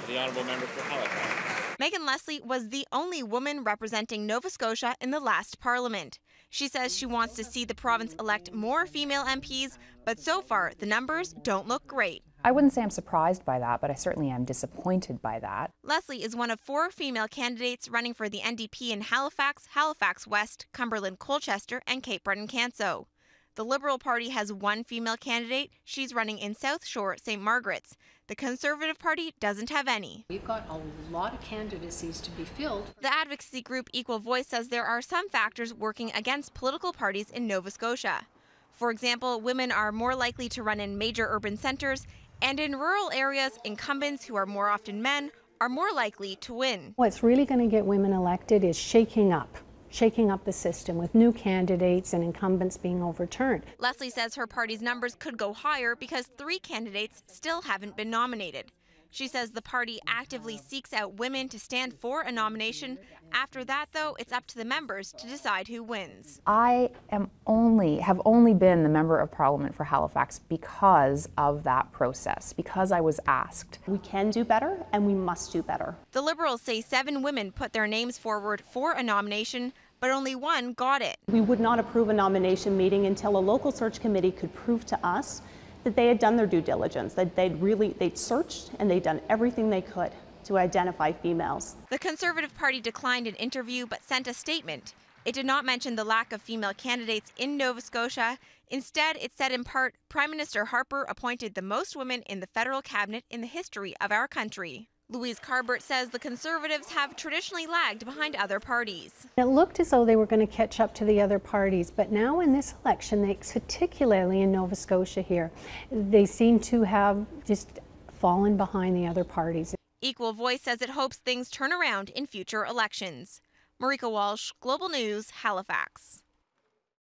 The honourable member for Halifax. Megan Leslie was the only woman representing Nova Scotia in the last parliament. She says she wants to see the province elect more female MPs, but so far the numbers don't look great. I wouldn't say I'm surprised by that, but I certainly am disappointed by that. Leslie is one of 4 female candidates running for the NDP in Halifax, Halifax West, Cumberland, Colchester, and Cape Breton-Canso. The Liberal Party has 1 female candidate. She's running in South Shore, St. Margaret's. The Conservative Party doesn't have any. We've got a lot of candidacies to be filled. The advocacy group Equal Voice says there are some factors working against political parties in Nova Scotia. For example, women are more likely to run in major urban centres, and in rural areas, incumbents, who are more often men, are more likely to win. What's really going to get women elected is shaking up the system with new candidates and incumbents being overturned. Leslie says her party's numbers could go higher because 3 candidates still haven't been nominated. She says the party actively seeks out women to stand for a nomination. After that, though, it's up to the members to decide who wins. I have only been the Member of Parliament for Halifax because of that process, because I was asked. We can do better and we must do better. The Liberals say 7 women put their names forward for a nomination, but only 1 got it. We would not approve a nomination meeting until a local search committee could prove to us that they had done their due diligence, that they'd searched and they'd done everything they could to identify females. The Conservative Party declined an interview but sent a statement. It did not mention the lack of female candidates in Nova Scotia. Instead, it said in part, Prime Minister Harper appointed the most women in the federal cabinet in the history of our country. Louise Carbert says the Conservatives have traditionally lagged behind other parties. It looked as though they were going to catch up to the other parties, but now in this election, particularly in Nova Scotia here, they seem to have just fallen behind the other parties. Equal Voice says it hopes things turn around in future elections. Marieke Walsh, Global News, Halifax.